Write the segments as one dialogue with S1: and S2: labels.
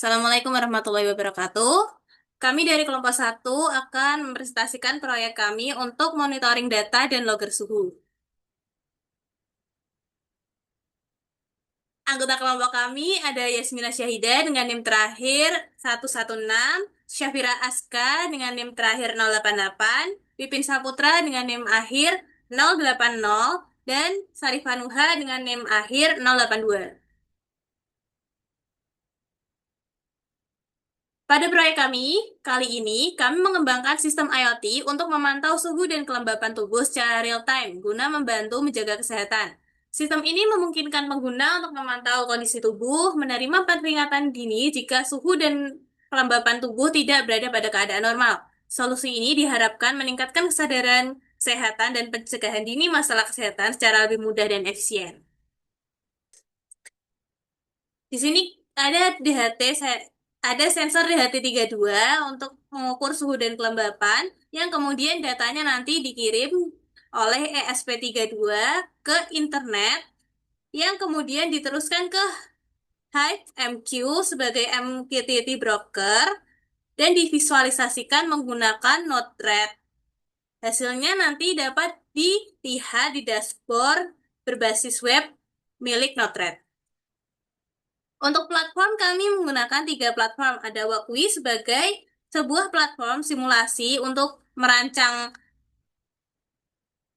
S1: Assalamualaikum warahmatullahi wabarakatuh. Kami dari kelompok satu akan mempresentasikan proyek kami untuk monitoring data dan logger suhu. Anggota kelompok kami ada Yasmina Syahida dengan NIM terakhir 116, Syafira Aska dengan NIM terakhir 088, Pipin Saputra dengan NIM akhir 080, dan Sarifanuha dengan NIM akhir 082. Pada proyek kami, kali ini kami mengembangkan sistem IoT untuk memantau suhu dan kelembapan tubuh secara real-time guna membantu menjaga kesehatan. Sistem ini memungkinkan pengguna untuk memantau kondisi tubuh, menerima peringatan dini jika suhu dan kelembapan tubuh tidak berada pada keadaan normal. Solusi ini diharapkan meningkatkan kesadaran kesehatan dan pencegahan dini masalah kesehatan secara lebih mudah dan efisien. Di sini ada DHT, ada sensor DHT 32 untuk mengukur suhu dan kelembapan, yang kemudian datanya nanti dikirim oleh ESP32 ke internet, yang kemudian diteruskan ke Hive MQ sebagai MQTT broker dan divisualisasikan menggunakan Node-RED. Hasilnya nanti dapat dilihat di dashboard berbasis web milik Node-RED. Untuk platform, kami menggunakan 3 platform. Ada Wakwi sebagai sebuah platform simulasi untuk merancang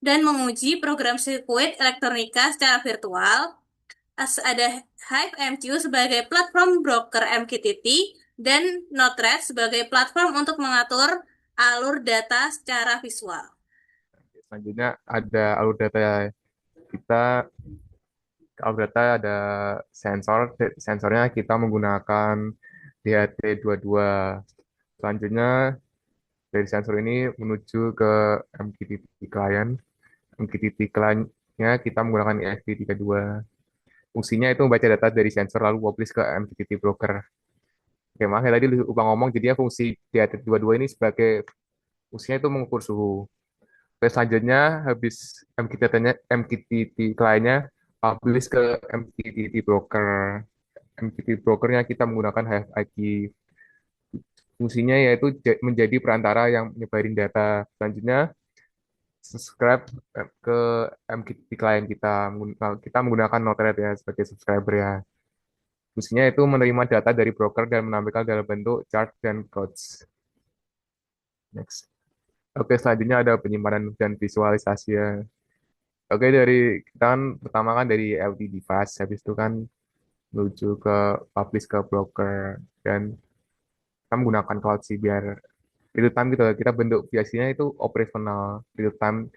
S1: dan menguji program sirkuit elektronika secara virtual. Ada Hive MQ sebagai platform broker MQTT dan Node-RED sebagai platform untuk mengatur alur data secara visual.
S2: Selanjutnya ada alur data kita. Alur data ada sensor. Sensornya kita menggunakan DHT22. Selanjutnya dari sensor ini menuju ke MQTT client. MQTT client-nya kita menggunakan ESP32. Fungsinya itu membaca data dari sensor lalu publish ke MQTT broker. Oke, makanya tadi lupa ngomong, jadinya fungsi DHT22 ini sebagai fungsinya itu mengukur suhu. Terus selanjutnya habis MQTT-nya, MQTT client-nya publish ke MQTT broker. MQTT brokernya kita menggunakan Hive IP. Fungsinya yaitu menjadi perantara yang menyebarin data. Selanjutnya subscribe ke MQTT client kita. Kita menggunakan Node-RED ya sebagai subscriber ya. Fungsinya itu menerima data dari broker dan menampilkan dalam bentuk chart dan quotes. Next. Oke, selanjutnya ada penyimpanan dan visualisasi ya. Oke, kita kan pertama kan dari LT device, habis itu kan menuju ke publish ke broker, dan kita menggunakan cloud sih biar real time gitu. Kita bentuk biasanya itu operasional real time,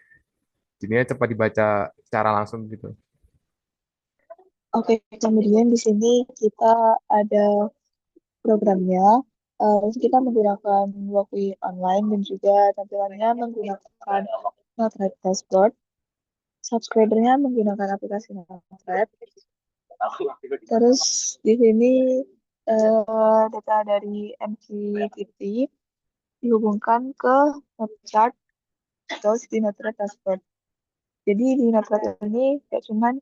S2: jadinya cepat dibaca secara langsung gitu.
S3: Oke, kemudian di sini kita ada programnya. Terus kita menggunakan Workly Online dan juga tampilannya menggunakan Node-RED Dashboard. Subscribernya menggunakan aplikasi Node-RED. Terus di sini data dari MQTT dihubungkan ke Node-Chart atau di Node-RED Dashboard. Jadi di Node-RED ini tidak cuma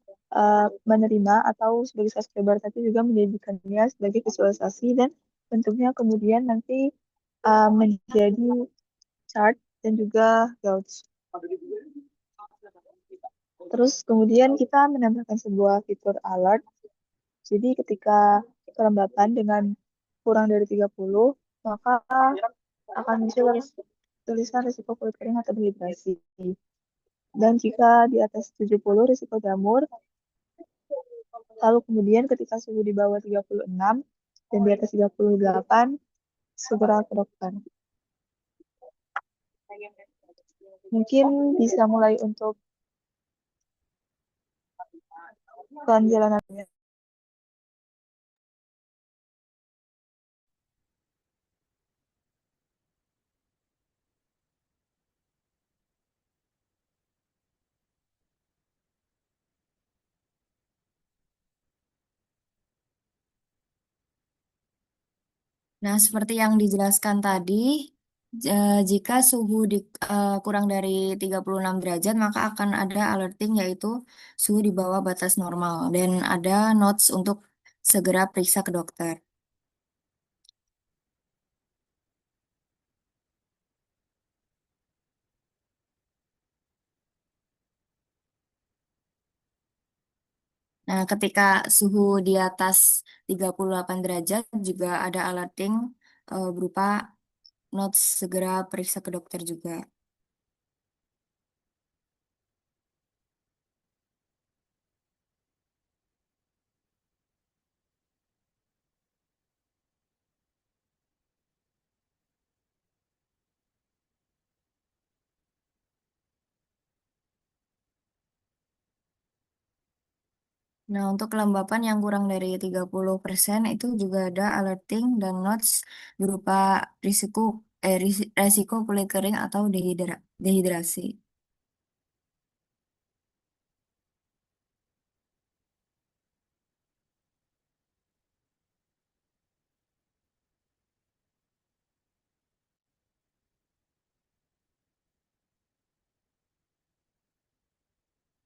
S3: menerima atau sebagai subscriber, tapi juga menjadikannya sebagai visualisasi dan bentuknya kemudian nanti menjadi chart dan juga gauge. Terus kemudian kita menambahkan sebuah fitur alert. Jadi ketika kelembapan dengan kurang dari 30, maka akan muncul tulisan risiko kulit kering atau dehidrasi. Dan jika di atas 70 risiko jamur. Lalu kemudian ketika suhu di bawah 36 dan di atas 38, segera ke dokter. Mungkin bisa mulai untuk perjalanannya.
S4: Nah, seperti yang dijelaskan tadi, jika suhu kurang dari 36 derajat, maka akan ada alerting yaitu suhu di bawah batas normal dan ada notes untuk segera periksa ke dokter. Nah, ketika suhu di atas 38 derajat juga ada alerting berupa notes segera periksa ke dokter juga. Nah, untuk kelembapan yang kurang dari 30% itu juga ada alerting dan notes berupa risiko resiko kulit kering atau dehidrasi.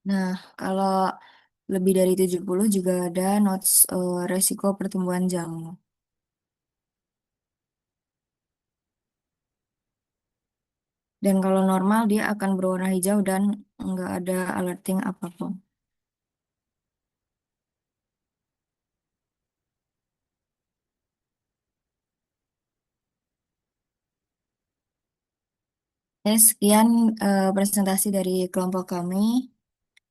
S4: Nah, kalau lebih dari 70 juga ada notes resiko pertumbuhan jamur. Dan kalau normal dia akan berwarna hijau dan nggak ada alerting apapun. Sekian presentasi dari kelompok kami.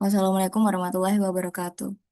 S4: Wassalamualaikum warahmatullahi wabarakatuh.